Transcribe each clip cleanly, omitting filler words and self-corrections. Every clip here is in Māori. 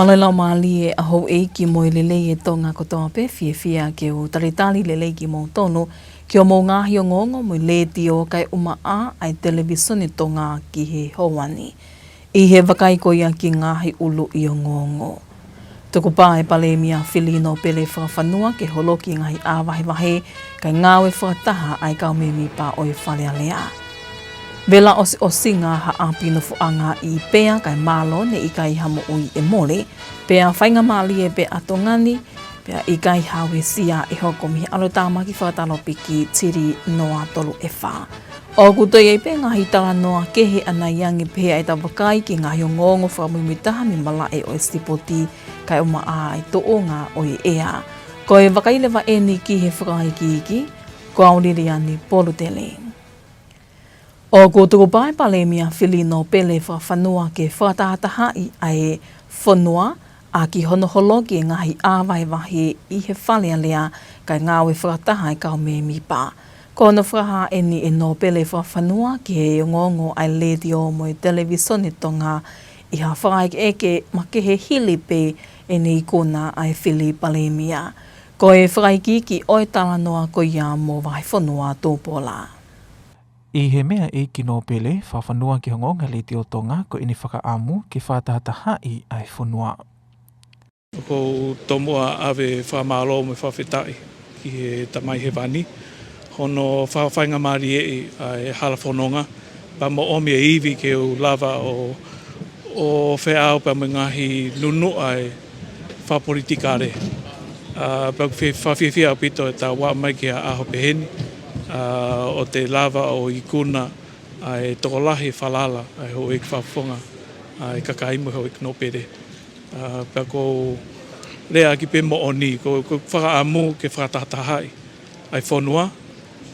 Malala mali e aho e ki mo i lele e tonga ko toa pe fia ke o taritali lele ki mo tono ki o mo ngahi o ngongo mo i le tio kai uma a ai televisione tonga ki he hawani. I he wakai ko ia ki ngahi ulu i o ngongo. Tuku pā e pale mia whilino pele whawhanua ke holoki ngahi āwahi wahe kai ngāwe whakataha ai kau mimi pā o i whalea lea. Vela o singa ha apino fuanga I pea kai malo ne I kai hamo ui e mole, pea whainga mali e pe atongani, pea I kai hawe sia e hoko mihi alotama ki whakatalo piki tiri noa tolu e wha. O kutoi e pe ngahi tala noa kehe ana iangi pea e tawakai ki ngahi o ngongo whamumitaha mi mala e o estipoti kai uma a I toonga o I ea. Ko e wakailewa e ni ki he whakai ki iki, ko auriri ani polu tele. O ko tuku pai pale mia whilino pele whanua ke whakatahataha ai whanua a ki honoholo ki ngahi āwai wahi I he whalea lea kai ngāwe whakataha I kau me mi pā. Ko na whaha e ni e no pele whanua ki he ngongo ai ledio mo I televisione tonga I ha whaik eke ma ke he hili pe e ni kona ai whili pale mia. Ko e whaiki ki oi tala noa ko ia mo wahi whanua tōpola. I he mea e ki no pele, whawhanua ki hongonga le te o tonga ko ini whakaamu ki whātahataha'i ai whanua. Ko tomua ave whamalo me whawhetai ki he tamai he wani. Hono whawhainga maari e ai hala whanonga. Pa mo omi e iwi ke o lava o wheao pa me ngahi nunu ai whapolitikare. Pa whawhiwhia pito e tā wā mai ki a aho peheni. O te lava o ikuna ai tokolahi falala ai ho ik whawhonga ai kakaimu ho ik nopere. Pa ko lea ki pe mo oni ko whakaamu ke whakatatahai ai whanua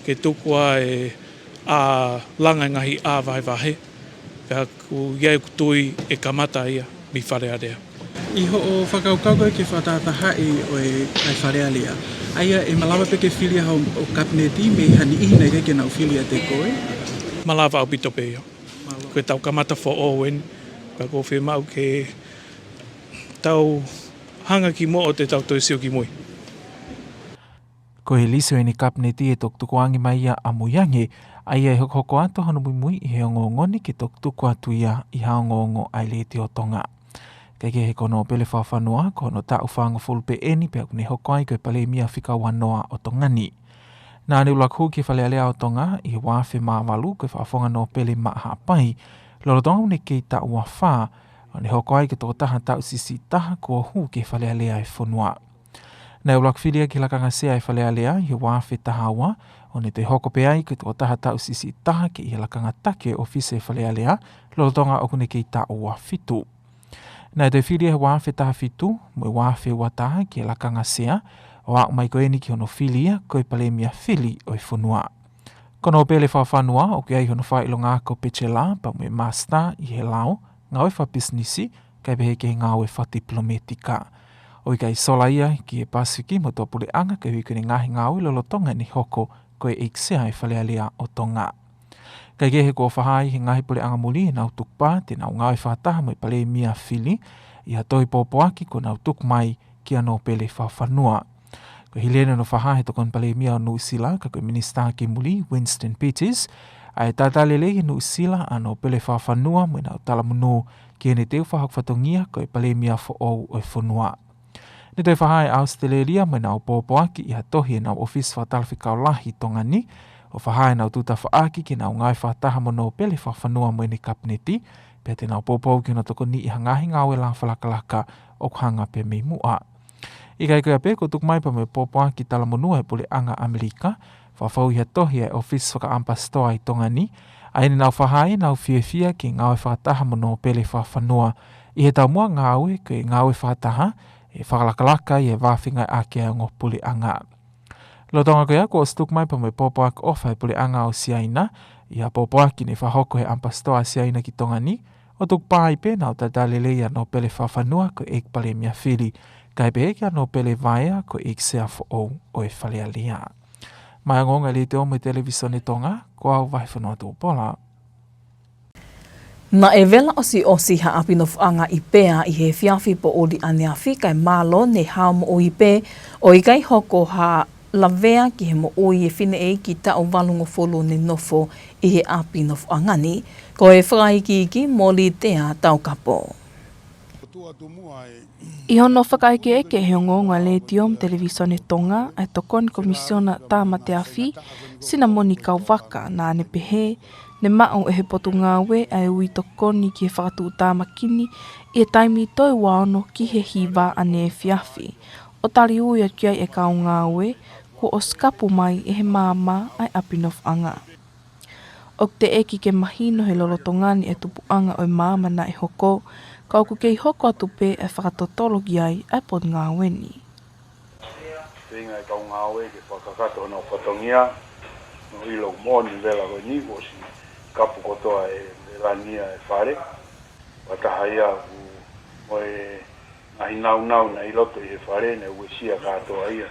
ke tukua e a langa ngahi a vahe pa ku iai kutui e kamata ia mi wharea rea. Iho o whakaukauko ke whatatahai o e ai wharea lea. Aia e malawa pe ke whilia hau o kabineti me hani ihi nei ke nau whilia te koe? Malawa au pito pe ia. Koe tau kamata fo o wen. Ka ko whi mau ke tau hanga ki mo o te tau toi sio ki mui. Ko he liso e ni kabineti e toktuku angi mai ia amuyange, aia e hoko ato hanu mui I he ngongoni ki toktuku atu ia I hao ngongo ai le te o tonga. Kei ke he kono pele whawhanua, kono ta uwhanga fulpe eni pe akune hoko ai koe pale mia whika wanoa o tongani. Nā ni ulaku ki whalealea o tonga, I he wāwhi māwalu koe whawhonga no pele maa hapai, lolo tonga une kei ta ua whā, o ne hoko ai ke toko taha tau sisi taha kua hu ke whalealea e whanua. Nā ulaku whilia ki lakanga sea e whalealea, I he wāwhi tahawa, o ne te hoko pe ai ke toko taha tau sisi taha ke I he lakanga take o fise e whalealea, lolo tonga okune kei ta ua whitu. Nā te whiria he wāwhi taha whitu, mo wāwhi wataha ki e lakanga sea, o au mai ko eni ki hono whilia, koe pale mia whili o I whanua. Kono pele whawhanua, o ki ai hono whailo ngā ko peche la, pa mo master I he lao, ngāwe wha businessi, kai pehe ke ngāwe wha diplomatika. O I kai sola ia ki e Pasifiki mo tō pule anga, kai hui kune ngahi ngāwe lolo tonga ni hoko, koe eksea e whalealea o tonga. Kai ke he kua whahai he ngahi pule anga muli nau tukpa te nau ngāwe whataha mo I pale mia whili I a toi pōpoaki ko nau tuk mai ki anō pele whawhanua. Ko hilene no whahai tokon pale mia o Nu'alofa ka koe minista ki muli Winston Peters ai tātalele I Nu'alofa anō pele whawhanua mo nau talamuno ki ene teo whahakwatongia ko pale mia fo o whanua. Ne te whahai Australia mo nau pōpoaki I a tohi nau office whatalwhikau lahi tongani o whahai nau tuta whaaki ki nau ngai whataha mo no pele whawhanua mo ene kabineti, pia te nau pōpau ki no toko ni I hangahi ngawe la whalakalaka o kuhanga pe mei mua. I kai koe pe ko tuk mai pa me pōpau ki talamonua e pule anga Amerika, whawhau I tohi e office whakaampa stoa I tongani, a ene nau whahai nau whiawhia ki ngawe whataha mo no pele whawhanua, I he tau mua ngawe koe ngawe whataha, e whakalakalaka I e wāwhingai ake o pule anga. Lo tonga koe ako o stuk mai pa me pōpōak ofa e pule anga o siaina, I a pōpōaki ne whahoko he ampastoa siaina ki tongani, o tuk pāi pe nau tatalelea no pele whawhanua ko ek pale mia whiri, kai pe eke no pele vaea ko ek sea fo o e whalealea. Mai ngonga le te o me televisione tonga, ko au vai whanua tō pola. Na e vela osi ha apinofuanga i pea i he fiafi po oli ane Afrika e malo ne hao mo o i pe o i kai hoko ha lavea ki he mo o i e whine e ki ta o valungo folo ne nofo i he apinofuanga ni, ko e whakaiki moli tea Tongatapu. I hono whakaike eke he ngonga le tiom televisione Tonga ai tokon komisiona tāma te awhi sina moni kauwaka na ane pehe ne mao e he potu ngāwe ai ui tokoni ki he whakatu tāma kini i e taimi toi waono ki he hiwa ane e fiawhi. O tari ui a kiai e kau ngāwe ko o skapu mai e he māma ai apinofuanga. O te eki ke mahino he lolotongani e tupuanga o māma na e hoko, ka oku kei hoko atu pe e whakatotologi ai ai pod ngāwe ni. Tenga e kau ngāwe ke whakakato no whatongia, no ilo mōni vela koe ni, ko si kapu kotoa e velania e whare. Watahaya ku moe ngahi nau na iloto i he whare, ne ue sia katoa ia.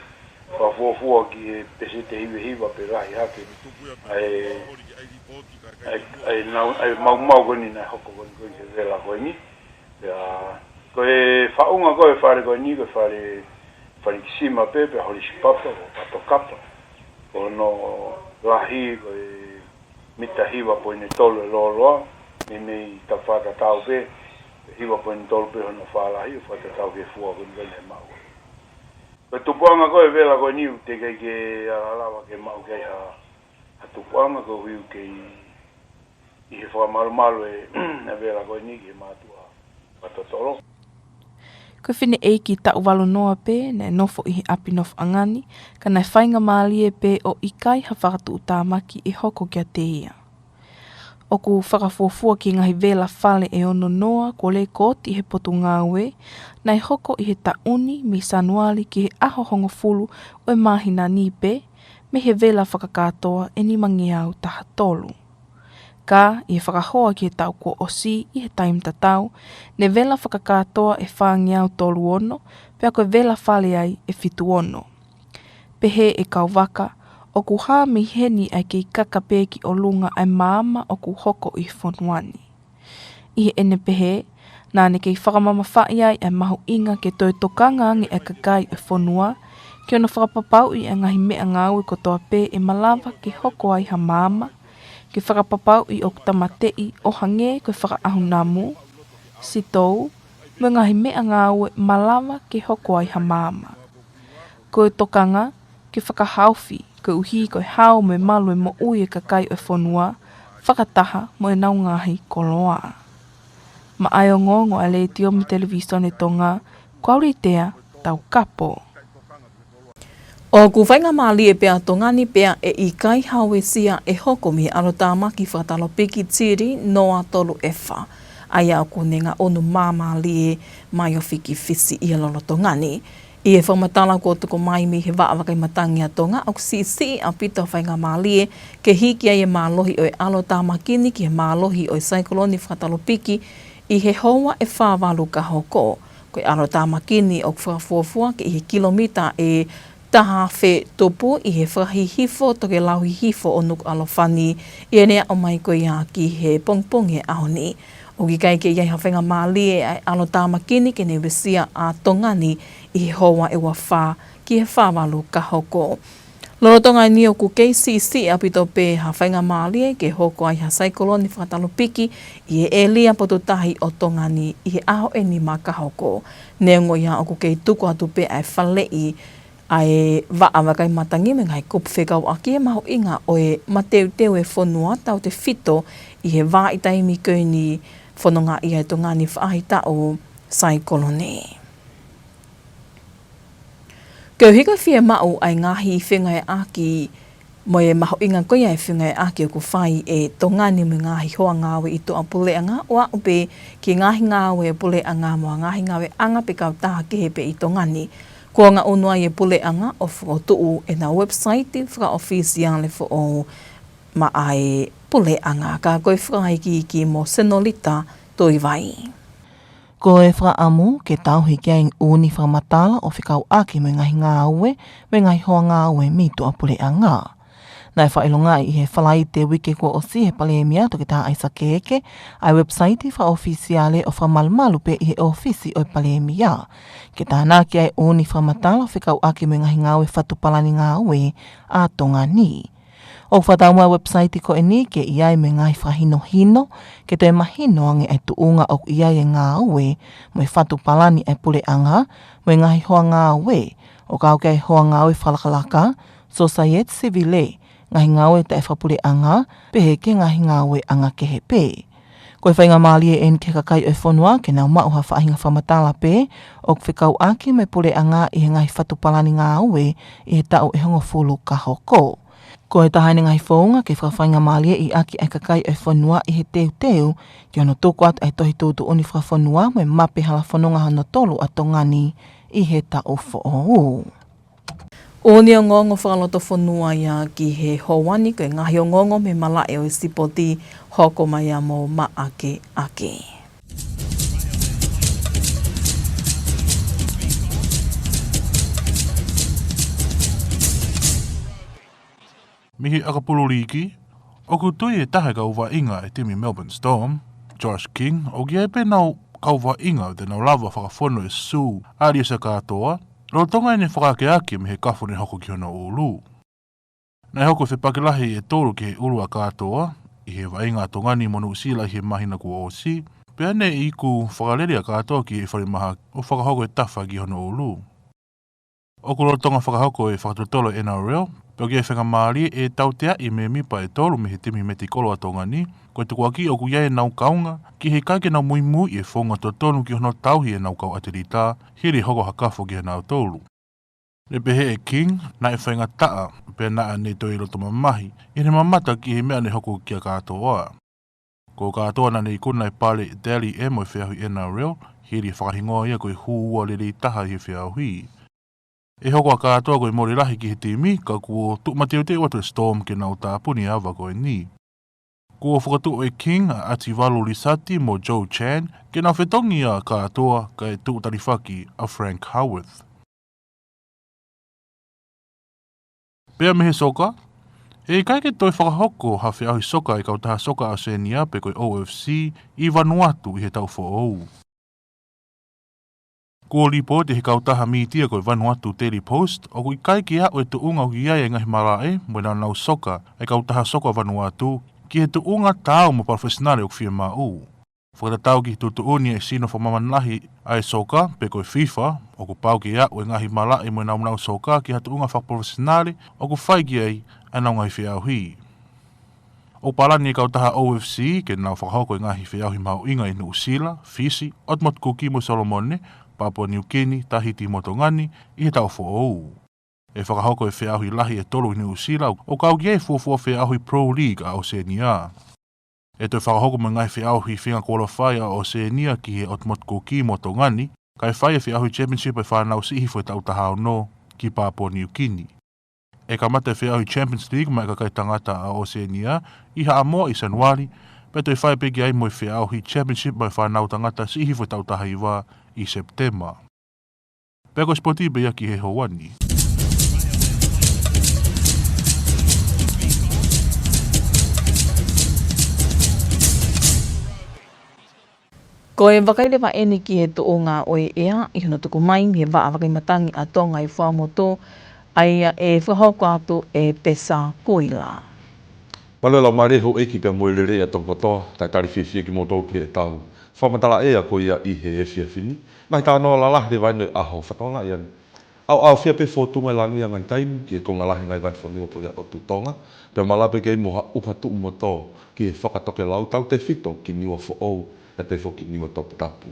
Whafuafua ki e pese te hiwa pe rahi hake. Ai mau koni na hoko koni ke vela koe ni. Koe whaunga koe whare koe ni, koe whare kisima pepe, hori sipapa, o patokapa. Ko no lahi koe mita hiwa po ine tolu e loloa, nei ta whata tau pe, hiwa po ine tolu pe hono whalahi, o whata tau ke fua koe ngene mau. Koe tupuanga koe vela koe ni, te kei ke alawa ke mau kei ha tupuanga koe hiu kei i he whakamaru e vela koe ni ke mātua. Ko whine eiki ta uwalo noa pe, ne nofo i he apinofuangani, ka nai whainga maalie pe o ikai ha whakatu utāmaki e hoko kia te ia. O ku whakafuafua ki ngahi vela whale e ono noa, ko le koti he potu ngāwe, nai hoko i he tauni mi sanuali ki he aho hongo fulu o e mahina ni pe, me he vela whakakatoa e ni mangi au taha tolu. Ka i he whakahoa ki he tau ko osi i he taim tatau, ne vela whakakatoa e whaangi au tolu ono, pea koe vela whale ai e fitu ono. Pehe e kauwaka, o ku haa mi heni ai kei kakapeki o lunga ai maama o ku hoko i whonuani. I he ene pehe, nāne kei whakamama whai ai e mahu inga ke toi tokanga ange e kakai e whonua, ki ona whakapapau i a ngahi mea ngāwe kotoa pe e malawa ke hoko ai ha maama, ke whakapapau i o tamatei o hange koe whakaahunamu, sitou, me ngahi mea ngāwe malawa ke hoko ai ha māma. Koe tokanga, ke whakahauwhi, koe uhi koe hao me malu e mo ui e kakai o whonua, whakataha mo e nau ngahi koloa. Ma ai o ngongo a le tiomi televisione Tonga, Tongatapu, Tongatapu. O ku whainga maali e pea tongani pea e i kai hawe sia e hoko mi arotama ki whatalo piki tiri noa tolu efa. Aia o kunenga onu mamali e mai o whiki fisi i alolo tongani. I e whamatala ko tuko mai mi he waawakai matangi a tonga o sisi a pita whainga maali e ke hiki ai e mālohi o e alotama kini ki he mālohi o e cyclone whatalo piki i he hoa e whawalu ka hoko. Ko e alotama kini o whafuafua ki he kilomita e taha whe topu i he whahihifo toke lauhihifo o Nuku'alofa i enea o mai koe ia ki he pongponge ahoni. O ki kai ke iai hawhenga maali e ai alotama kini ke ne wesia a tongani i he hoa e wawha ki he whawalu ka hoko. Lorotonga ni o ku KCC apito pe hawhenga maali e ke hoko ai ha cyclone whakatalo piki i he elia pototahi o tongani i he aho e ni ma ka hoko. Neongo ia o ku kei tuku atu pe ai whalei ai waawakai matangi me ngai kupu whekau aki e maho inga o e mateu teo e whonua tau te whito i he wā i taimi koe ni whanonga i ai tongani whaahita o cyclone. Kau hika whia mau ai ngahi whengai aki mo e maho inga koe ai whengai aki o ku whai e tongani me ngahi hoa ngāwe i toa puleanga o a upe ki ngahi ngāwe puleanga mo ngahi ngāwe anga pe kau taha kehepe i tongani. Kua ngā unua i e puleanga o whakotuu e nā website whaka-officiale fo o ma ai puleanga ka koe whakaiki ki mo senolita toi vai. Ko e whakaamu ke tauhi kia ing uni whakamatala o whikau aki me ngahi ngāwe me ngahi hoa ngāwe mi toa puleanga. Nai whaelonga I he whalai te wike kua osi he palemia toki tā aisa keke, ai website wha ofisiale o whamalmalu pe I he ofisi o palemia. Ke tāna ki ai oni whamatala whikau ake me ngahi ngāwe whatupalani ngāwe a Tonga ni. O whataumua website ko e ni ke iai me ngai whahino hino, ke te mahino ange ai tuunga o iai e ngāwe, me whatupalani ai pule anga, me ngahi hoa ngāwe, o kau kei hoa ngāwe whalakalaka, society civile, ngahi ngāwe te whapule anga, pehe ke ngahi ngāwe anga ke he pe. Koe whainga mālie en ke kakai o whanua, ke nau mauha whahinga whamatala pe, o whikau ake me pule anga I he ngahi whatupalani ngāwe, I he tau e hongo fulu ka hoko. Ko e tahaine ngai whaunga ke whawhainga mālia I aki ai kakai ai whanua I he teu, ki ono tōku atu ai tohi tōtu oni whawhanua me mape hala whanonga hana tolu a Tongani I he tau who'o. O ni o ngongo whakaloto whanua ia ki he howani koe ngahi o ngongo me malae o sipoti hoko mai a mo maake ake. Mihi akapuluriki, o kutui e tahe kauwa inga e timi Melbourne Storm, Josh King, o ki e penau kauwa inga te nau lava whakafono e su ari sa katoa, ro tonga ene whakakeaki me he kafone hoko ki hona ulu. Nei hoko whipakilahi e tōru ki he ulu a katoa, I he wainga Tongani monu usila I he mahina ku osi, pea ne I ku whakareri a katoa ki e wharimaha o whakahoko e tafa ki hona ulu. O kuro tonga whakahoko e whakatotolo NRL, peo ki e whangamari e tautea I me mipa e tolu me he timi me ti kolo a Tongani, koe tuku aki o ku iae nau kaunga, ki he kaike nau Moimoi e whonga totonu ki hono tauhi e nau kau atirita, hiri hoko hakafo ki he nau tolu. Le pehe e King, na e whainga taa, pe na ne toi roto mamahi, I ne mamata ki he mea ne hoko ki a katoa. Ko katoa na ne I kuna e pale Deli e mo e whiahui NRL, hiri whakahingoa ia koe huua le taha I he whiahui. E hoko a katoa koe mori rahi ki he timi, ka kuo tukmateo te watu Storm ke nau tāpuni awa koe ni. Kuo whakatu e King a ati walu risati mo Joe Chan, ke nau whetongi a katoa ka e tuutarifaki a Frank Howarth. Pea mehe soka, e kaike toi whakahoko ha whiahui soka I kautaha soka a Senia pe koe OFC I Vanuatu I he tau who'ou. Ko lipo te he kautaha mitia koe Vanuatu Daily Post, o kui kaike a o e tuunga o ki iae ngahi marae, mo nau soka, e kautaha soka Vanuatu, ki he tuunga tau mo profesionale o kwhia mau. Whakatatau ki tutuuni e sino whamamanahi ai soka, pe koe FIFA, o ku pau ki a o e ngahi marae mo nau soka ki ha tuunga whakprofesionale, o ku whai ki ai, anau ngai whiauhi. O parani e kautaha OFC, ke nau whakahoko e ngahi whiauhi mau inga I Nuku'alofa, Fisi, Otmot Kuki mo Solomone, Papua New Guinea, Tahiti mo Tongani, I he tau who'ou. E whakahoko e whiauhi lahi e tolu I Nuku'alofa, o kau ki e fuafua whiauhi Pro League a Oceania. E toi whakahoko mo ngai whiauhi whinga qualify a Oceania ki he Otmot Kuki mo Tongani, kai whai e whiauhi championship e whanau sihi fwe tau tahao no ki Papua New Guinea. E kamata e whiauhi Champions League mai kakai tangata a Oceania, I ha amoa I Januari, pe toi whai pegi ai mo e whiauhi championship mai whanau tangata sihi fwe tau tahaiwa I September. Peko spoti be ki he howani. Ko e wakaile wa eni ki he tuonga o e ea, I hono tuku mai, me wa awakaimatangi a Tonga I whamoto, ai e whahoko atu e pesa koila. Malo la mare ho eki pe mo lere a Tonga tai tari fifia ki mo tau ki e tau. Whamatala e a ko ia I he e fia fini. Mai tā no la lah de vai no aho whatonga ia. Au fia pe fotu mai langi a ngai taim ki e konga lahi ngai vai whani o o tu Tonga. Pe malape ke mo ha upatu mo tō ki e whakatoke lau tau te whito ki niwa who'ou e te whoki niwa Tongatapu.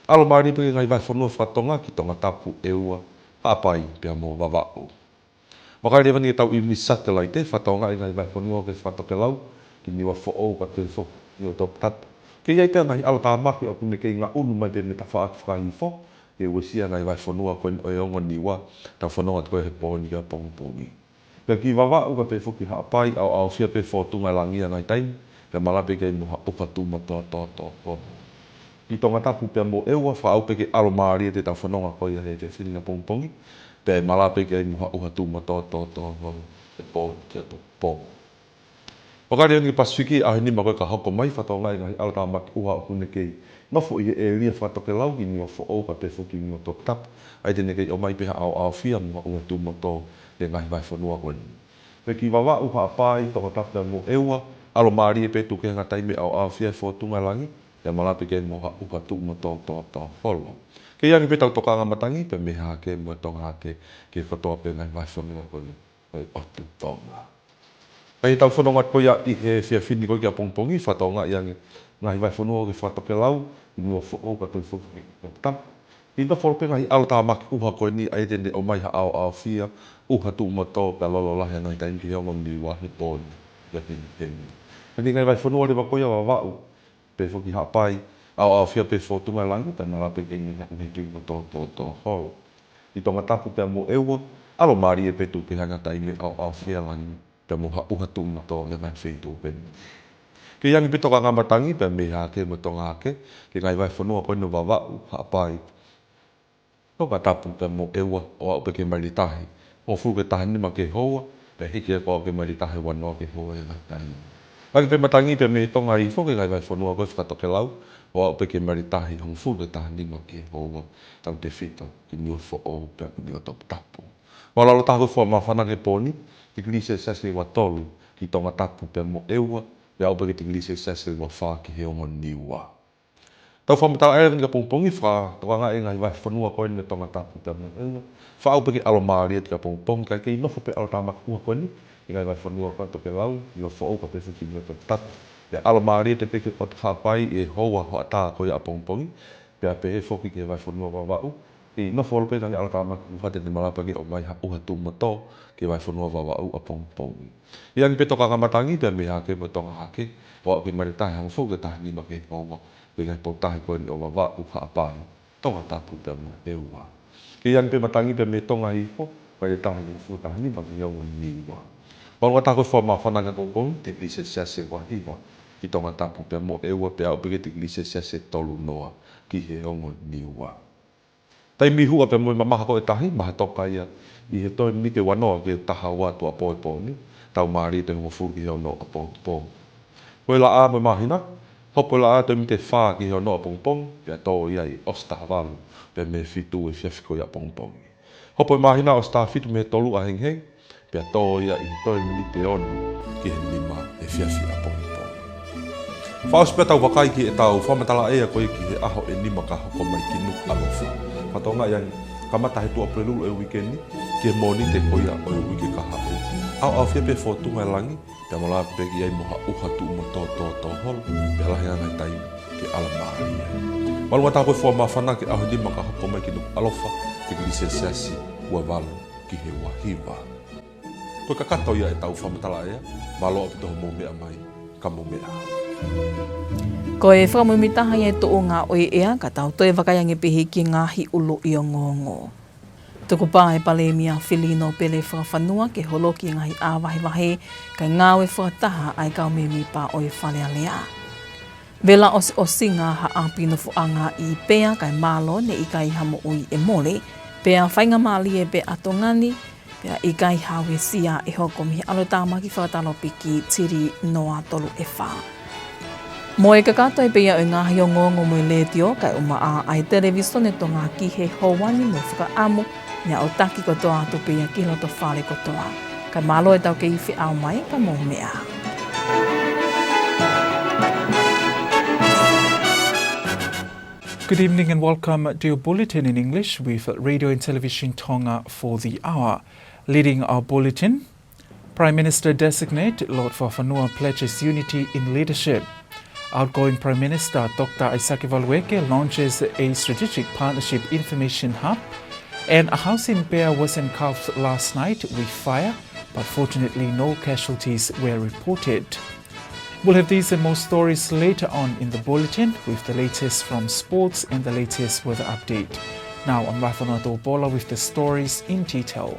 Alo mari pe ngai vai whanua whatonga ki Tongatapu e ua haapai pe mo wawao. Makai rewa ni tau I mi satellite whatonga I ngai vai whanua ke whatoke lau ki niwa who'ou ka te whoki niwa Tongatapu. Ke iai tēnā I ala tā maki o kune kei ngā unu mai tēne ta whaakiwhakahi e usia ngai vai whanua koe o e onga niwa ta whanua koe he pōni ka pōngi. Pea ki wawau ka te whoki haapai au fia pe whotunga langia ngai taim, pea malape kei moha upatu matoa tō. Ki Tongatapu pea mo eua whaau pe ke alo maari te ta whanua koe he te whiringa pōngi, pea malape kei moha upatu matoa tō. e po te to po o ka reongi pasiki a ni ma ko ka hoko mai whatonga i ngai ala tā maki uha o kune kei nofo i e lia whatoke lau ki ni o fo o ka pe fuki ni o to tap ai tene kei o mai peha au fia mo o tu mo to e ngai vai whanua koe pe ki wawa uha pai toko tap na mo eua alo maari e pe tu ke ngatai me au fia fo tunga langi e malape ke mo ha uha tu mo to holo ke yangi pe tau toka ngamatangi pe me ha ke mo tonga ke whatoa pe ngai vai whanua koe o tu tonga Pai tau whanonga koe i he fia whini koe ki a pongpongi, whatonga i ange ngahi vai whanua ke whatoke lau, i mua whanua ka tui whuki ki tam. I na whorope ngahi ala tā maki uha koe ni ai tene o mai ha au fia, uha tu umato ka lolo lahi ngai taimi ki hongo ni wahi pōni, ia tini tini. Haki ngai vai whanua rewa koe a wau, pe whuki ha pai, au fia pe whotunga langu, tana la pe kengi ngai tui to hou. I Tongatapu te mo ewa, alo maari e pe tu ke hanga taimi au fia langu. Pe mo ha uha tu mo to ngai whaitu pen. Ke yangi pito ka ngamatangi pe me ha ke mo tonga ke ngai vai whanua koe no wawau ha pai. Tongatapu pe mo ewa o au pe ke maritahi. O fu ke tahi nima ke hoa, pe hiki e ko ke maritahi wanoa ke hoa e ngai tahi. Haki pe matangi pe me tonga i fo ke ngai vai whanua koe whakatoke lau, o au pe ke maritahi hong fu ke tahi nima ke hoa, tau te whita ki niu fo o pe niu Tongatapu. Walalo tahu fo ma whana ke pōni, Tiglise sase wa tolu ki Tongatapu pe mo ewa pe au pake tiglise sase wa wha ki he ongo niwa. Tau whamatala aere ni ka pongpongi wha toka ngā e ngai vai whanua koe ni Tongatapu pe mo ewa. Wha au pake alo maari ka pongpongi kai kei nofo pe alo tāmak ua koe ni i ngai vai whanua koe toke lau i o wha ka pe whiki ni o Tongatapu. Pe alo maari te peke o te whapai e hoa hoa tā koe a pongpongi pe a pe e whoki ke vai whanua wa wau. I no folo pe tangi ala tāmak uha te malapa ke o mai ha uha tu mato ke vai whanua wa wau a pongpongi. I angi pe toka ngamatangi pe me ha ke mo tonga hake o au ke maritahi hang fo ke tahi nima ke hongo ke ngai potahi koe ni o wa wau ha apāi Tongatapu pe mo eua. Ke angi pe matangi pe me tonga i ho kai tahi ni fu tahi nima ke hongo niwa. Palo ta koe wha whananga pongpongi te glise siase wa hiwa ki Tongatapu pe mo eua pe au pe ke te glise siase tolu noa ki he hongo niwa. Tai mi hua pe mo maha ko e tahi, maha toka ia i he toi mi ke wanoa ke taha watu a pōi pōni, tau maari te hunga fuki heo no a pōi pōni. Koe la a mo mahina, hopo la a toi mi te whā ki heo no a pōi pōni, pia tō ia i osta havalu, pia me fitu e whiawhiko ia pōi pōni. Hopo mahina osta fitu me tolu a heng heng, pia tō ia i toi mi te onu ki he nima e whiawhi a pōi pōni. Whaospea tau wakai ki e tau whamatala ea koe ki he aho e nima ka hoko mai ki Nuku'alofa. Patonga yang kamata he tua prelulu e weekend ni ke moni te koia o e wiki ka hapu. Au fia pe fotu mai langi te mala pe ki ai moha uha tu mo to hol pe ala hea ngai tai ke ala maari. Malua ta koe fua mawhana ke aho lima ka hoko mai ki Nuku'alofa te ki lisensiasi ua walu ki he wahiwa. Koe ka kato ia e tau whamatala ea, malo api toho mō mea mai, ka mō mea. Ko e whakamumitaha i e tō ngā oe ea, ka tau toi wakaiange pehe ki ngāhi ulo i o ngongo. Tuku pā e pale mia whilino pele whakawhanua ke holo ki ngahi āwahiwahe, kai ngāwe whakataha ai kau mimi pā oe whalea lea. Vela osi ngā ha apino fuanga i pea kai malo ne i kai hamo ui e mole, pea whainga mali e pe atongani, pea i kai hawe sia e hoko mihi alo tāmaki whakatalopi ki tiri noa tolu e wha. Mo e kakato e peia o ngāhi o ngongo mo i letio kai uma a ai televiso ne tonga ki he houani mo whakaamu nia o taki kotoa atu peia ki loto whare kotoa. Kai malo e tau ke iwi au mai ka mō mea. Good evening and welcome to your bulletin in English with Radio and Television Tonga for the hour. Leading our bulletin, Prime Minister Designate Lord Fafanua pledges unity in leadership. Outgoing Prime Minister Dr. Isaki Valweke launches a strategic partnership information hub, and a house in Bea was engulfed last night with fire, but fortunately no casualties were reported. We'll have these and more stories later on in the bulletin with the latest from sports and the latest weather update. Now I'm Rafanoto Paula with the stories in detail.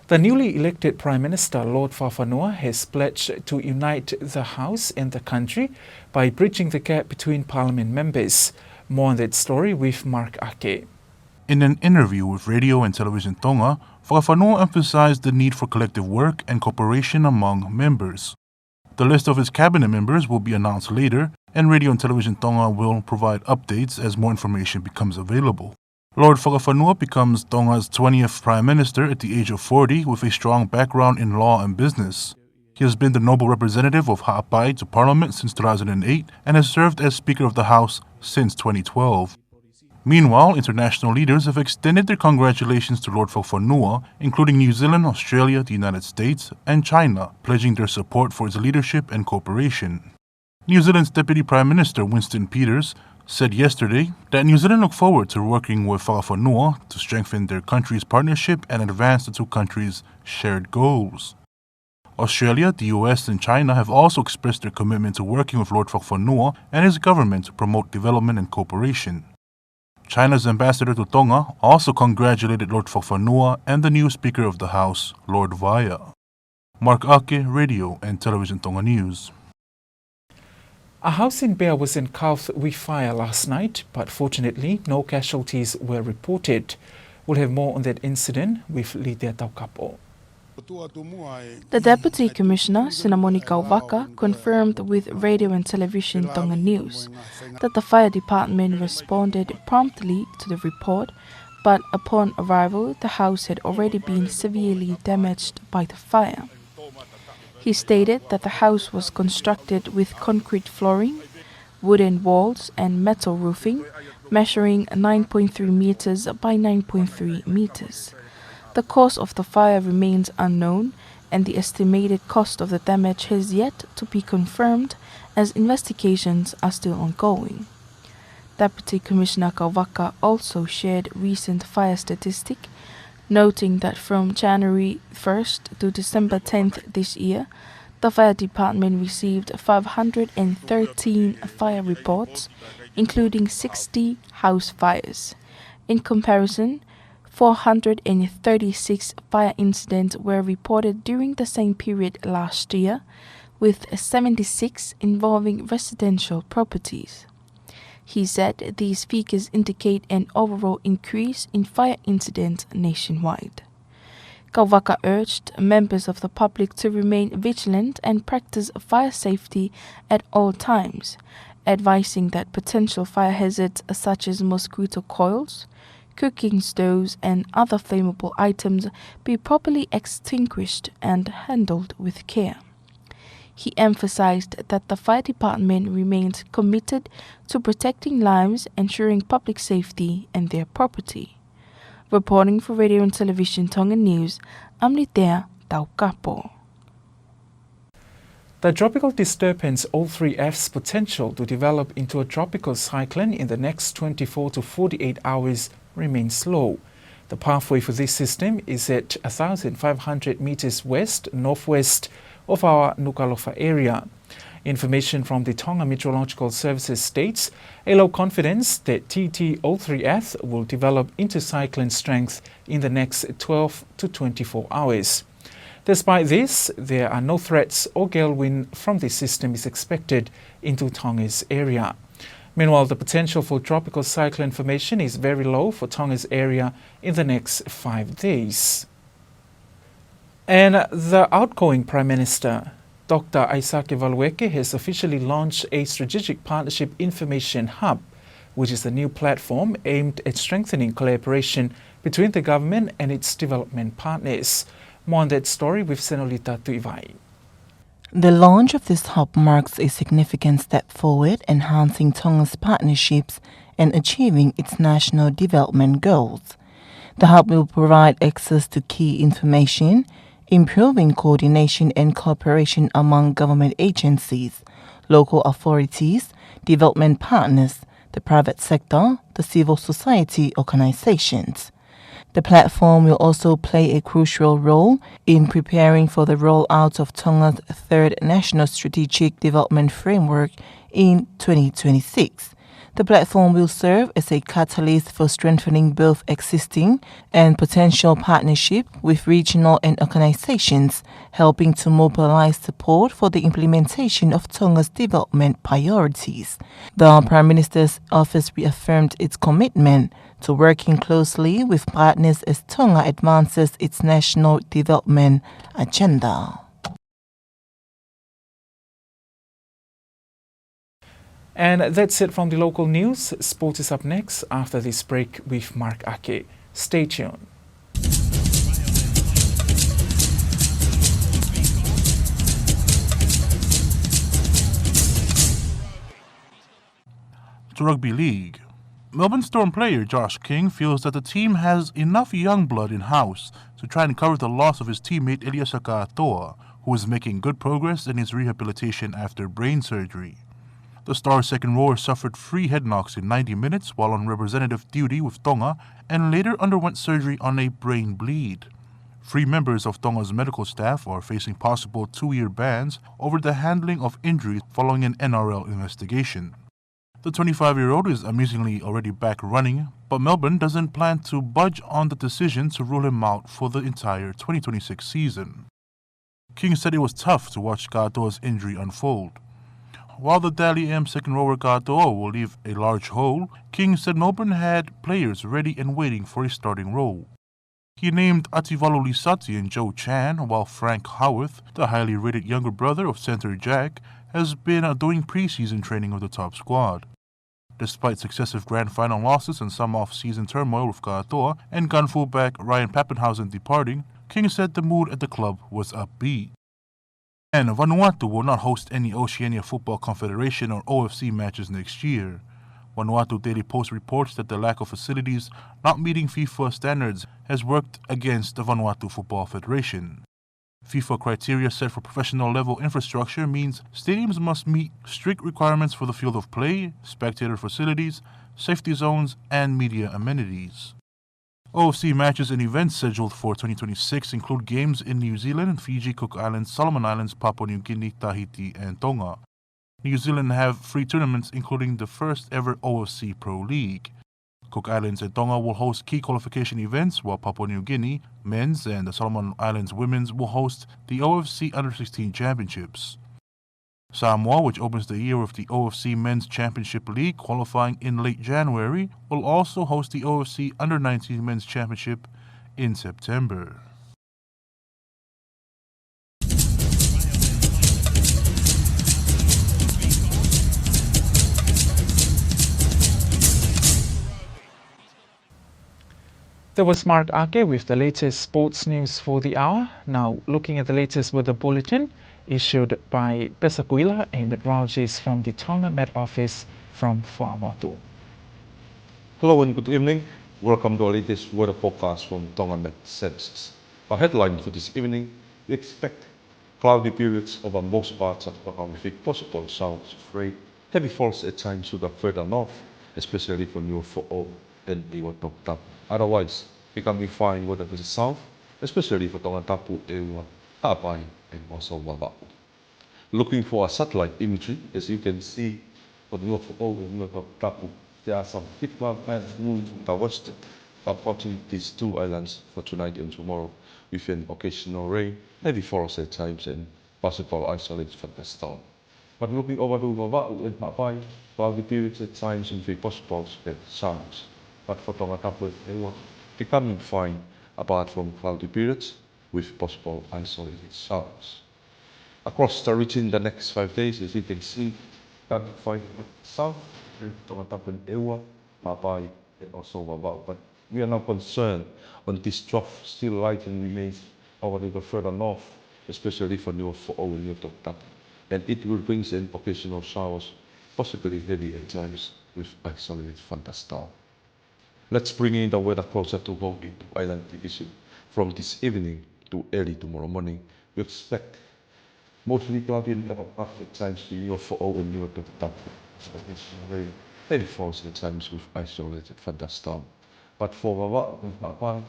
The newly elected Prime Minister Lord Fafanua has pledged to unite the House and the country by bridging the gap between Parliament members. More on that story with Mark Ake. In an interview with Radio and Television Tonga, Whakawhanua emphasized the need for collective work and cooperation among members. The list of his cabinet members will be announced later, and Radio and Television Tonga will provide updates as more information becomes available. Lord Whakawhanua becomes Tonga's 20th Prime Minister at the age of 40 with a strong background in law and business. He has been the noble representative of Ha'apai to Parliament since 2008 and has served as Speaker of the House since 2012. Meanwhile, international leaders have extended their congratulations to Lord Whakawhanua, including New Zealand, Australia, the United States, and China, pledging their support for his leadership and cooperation. New Zealand's Deputy Prime Minister Winston Peters said yesterday that New Zealand look forward to working with Whakawhanua to strengthen their country's partnership and advance the two countries' shared goals. Australia, the US, and China have also expressed their commitment to working with Lord Whakawhanua and his government to promote development and cooperation. China's ambassador to Tonga also congratulated Lord Whakawhanua and the new Speaker of the House, Lord Vaya. Mark Ake, Radio and Television Tonga News. A house in Bea was engulfed with fire last night, but fortunately no casualties were reported. We'll have more on that incident with Lidia Taukapo. The Deputy Commissioner, Sinamoni Kauvaka, confirmed with Radio and Television Tonga News that the fire department responded promptly to the report, but upon arrival the house had already been severely damaged by the fire. He stated that the house was constructed with concrete flooring, wooden walls and metal roofing, measuring 9.3 meters by 9.3 meters. The cause of the fire remains unknown, and the estimated cost of the damage has yet to be confirmed as investigations are still ongoing. Deputy Commissioner Kauvaka also shared recent fire statistic, noting that from January 1st to December 10th this year, the fire department received 513 fire reports, including 60 house fires. In comparison, 436 fire incidents were reported during the same period last year, with 76 involving residential properties. He said these figures indicate an overall increase in fire incidents nationwide. Kauvaka urged members of the public to remain vigilant and practice fire safety at all times, advising that potential fire hazards such as mosquito coils, cooking stoves and other flammable items be properly extinguished and handled with care. He emphasized that the fire department remains committed to protecting lives, ensuring public safety and their property. Reporting for Radio and Television Tonga News, I'm Litea Taukapo. The tropical disturbance O3F's potential to develop into a tropical cyclone in the next 24 to 48 hours remains low. The pathway for this system is at 1,500 meters west-northwest of our Nuku'alofa area. Information from the Tonga Meteorological Services states a low confidence that TT03F will develop into cyclone strength in the next 12 to 24 hours. Despite this, there are no threats or gale wind from this system is expected into Tonga's area. Meanwhile, the potential for tropical cyclone formation is very low for Tonga's area in the next 5 days. And the outgoing Prime Minister, Dr. Aisake Valueke, has officially launched a Strategic Partnership Information Hub, which is a new platform aimed at strengthening collaboration between the government and its development partners. More on that story with Senolita Tuivai. The launch of this hub marks a significant step forward, enhancing Tonga's partnerships and achieving its national development goals. The hub will provide access to key information, improving coordination and cooperation among government agencies, local authorities, development partners, the private sector, the civil society organizations. The platform will also play a crucial role in preparing for the rollout of Tonga's third National Strategic Development Framework in 2026. The platform will serve as a catalyst for strengthening both existing and potential partnership with regional and organizations, helping to mobilize support for the implementation of Tonga's development priorities. The Prime Minister's office reaffirmed its commitment to working closely with partners as Tonga advances its national development agenda. And that's it from the local news. Sport is up next after this break with Mark Ake. Stay tuned. To Rugby League. Melbourne Storm player Josh King feels that the team has enough young blood in-house to try and cover the loss of his teammate Eliasa Katoa, who is making good progress in his rehabilitation after brain surgery. The Stars' second rower suffered 3 head knocks in 90 minutes while on representative duty with Tonga and later underwent surgery on a brain bleed. 3 members of Tonga's medical staff are facing possible 2-year bans over the handling of injuries following an NRL investigation. The 25-year-old is amusingly already back running, but Melbourne doesn't plan to budge on the decision to rule him out for the entire 2026 season. King said it was tough to watch Katoa's injury unfold. While the Dally M second rower Katoa will leave a large hole, King said Melbourne had players ready and waiting for a starting role. He named Ativalu Lisati and Joe Chan, while Frank Howarth, the highly rated younger brother of centre Jack, has been doing pre-season training of the top squad. Despite successive grand final losses and some off-season turmoil with Katoa and gun fullback Ryan Pappenhausen departing, King said the mood at the club was upbeat. And Vanuatu will not host any Oceania Football Confederation or OFC matches next year. Vanuatu Daily Post reports that the lack of facilities not meeting FIFA standards has worked against the Vanuatu Football Federation. FIFA criteria set for professional level infrastructure means stadiums must meet strict requirements for the field of play, spectator facilities, safety zones, and media amenities. OFC matches and events scheduled for 2026 include games in New Zealand, Fiji, Cook Islands, Solomon Islands, Papua New Guinea, Tahiti, and Tonga. New Zealand have 3 tournaments including the first ever OFC Pro League. Cook Islands and Tonga will host key qualification events, while Papua New Guinea men's and the Solomon Islands women's will host the OFC Under-16 Championships. Samoa, which opens the year with the OFC Men's Championship League qualifying in late January, will also host the OFC Under-19 Men's Championship in September. That was Mark Ake with the latest sports news for the hour. Now, looking at the latest weather bulletin issued by Pesakuila and meteorologist from the Tonga Met Office from Vanuatu. Hello and good evening. Welcome to our latest weather forecast from Tonga Met Services. Our headline for this evening, we expect cloudy periods over most parts of Tonga with possible showers of rain. Heavy falls at times to the further north, especially for New Fo'o and Tongatapu. Otherwise, becoming fine weather to the south, especially for Tongatapu, Ha'apai, and also Wava'u. Looking for a satellite imagery, as you can see for New Fo'o and Tongatapu, there are some heat cloud bands moving to the west, approaching these 2 islands for tonight and tomorrow, with an occasional rain, heavy falls at times, and possible isolated thunderstorm. But looking over to Wava'u and Ha'apai, cloudy periods at times with possible split showers. But for Tongatapu, they were becoming fine apart from cloudy periods with possible isolated showers. Across the region the next 5 days, as you can see, becoming fine south, Tongatapu and Ewa, Ha'apai, and also Wava'u. But we are not concerned when this trough still light and remains over the further north, especially for New Fo'o and New Tongatapu. And it will bring in occasional showers, possibly heavy at times with isolated thunderstorm. Let's bring in the weather closer to home into Island Division. From this evening to early tomorrow morning, we expect mostly cloudy and at times to New Fo'o and New Tongatapu. Rain, heavy falls at times with isolated thunderstorm. But for Wava'u and Ha'apai,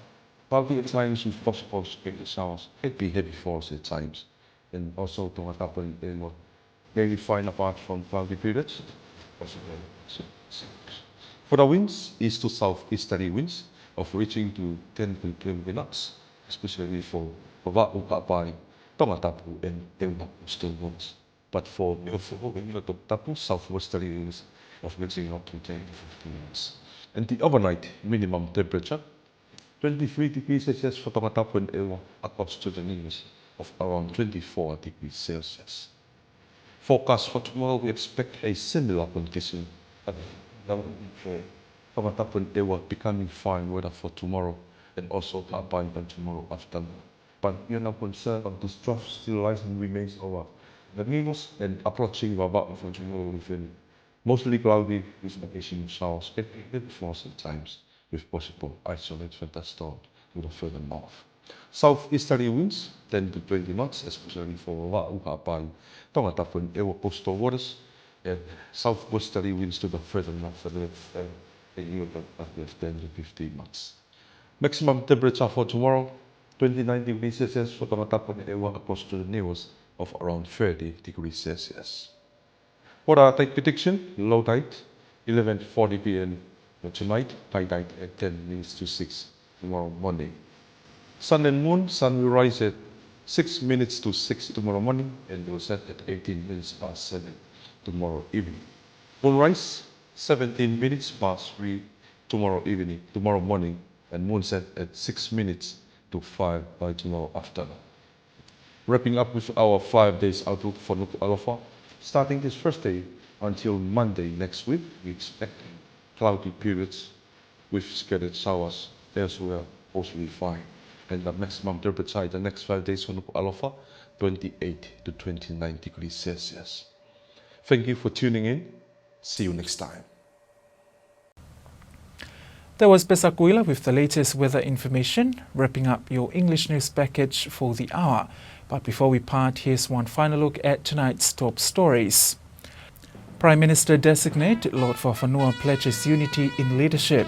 cloudy at times with possible scattered showers, it be heavy falls at times. And also Tongatapu and very fine apart from cloudy periods, possible For the winds, east to southeasterly winds of reaching to 10 to 20 knots, especially for Wa'ukapai, Tongatapu, and Tonga coastal winds. But for Tongatapu, southwesterly winds of reaching up to 10 to 15 knots. And the overnight minimum temperature, 23 degrees Celsius for Tongatapu and Ewa, across to the news of around 24 degrees Celsius. Forecast for tomorrow, we expect a similar condition. Tongatapu and Ewa becoming fine weather for tomorrow and also Paula tomorrow afternoon. But you're not concerned of this trough still lies and remains over the news and approaching Wabak for tomorrow within mostly cloudy with occasional showers for sometimes with possible isolated thunderstorm to the further north. Southeasterly winds 10 to 20 knots, especially for Wa'ukapai, Tongatapu and Ewa coastal waters, and southwesterly winds to the further north with 10 to 15 knots. Maximum temperature for tomorrow, 29 degrees Celsius for Tongatapu and Ewa across to the news of around 30 degrees Celsius. For the tide prediction, low tide 11:40 p.m. tonight, high tide at 10 minutes to 6 tomorrow morning. Sun and moon, sun will rise at 6 minutes to 6 tomorrow morning and will set at 18 minutes past 7 tomorrow evening. Moonrise 17 minutes past 3 tomorrow morning, and moon set at 6 minutes to 5 by tomorrow afternoon. Wrapping up with our 5 days outlook for Nuku'alofa. Starting this first day until Monday next week, we expect cloudy periods with scattered showers elsewhere, mostly fine. And the maximum temperature the next 5 days for Nuku'alofa, 28 to 29 degrees Celsius. Thank you for tuning in. See you next time. That was Pesakuila with the latest weather information, wrapping up your English news package for the hour. But before we part, here's one final look at tonight's top stories. Prime Minister-designate Lord Fafanua pledges unity in leadership.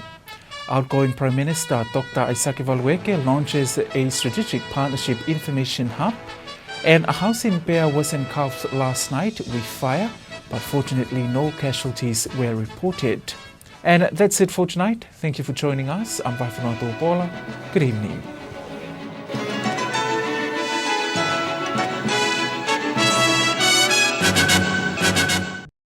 Outgoing Prime Minister Dr. Isaki Valweke launches a strategic partnership information hub. And a house in Bea was engulfed last night with fire, but fortunately no casualties were reported. And that's it for tonight. Thank you for joining us. I'm Paula. Good evening.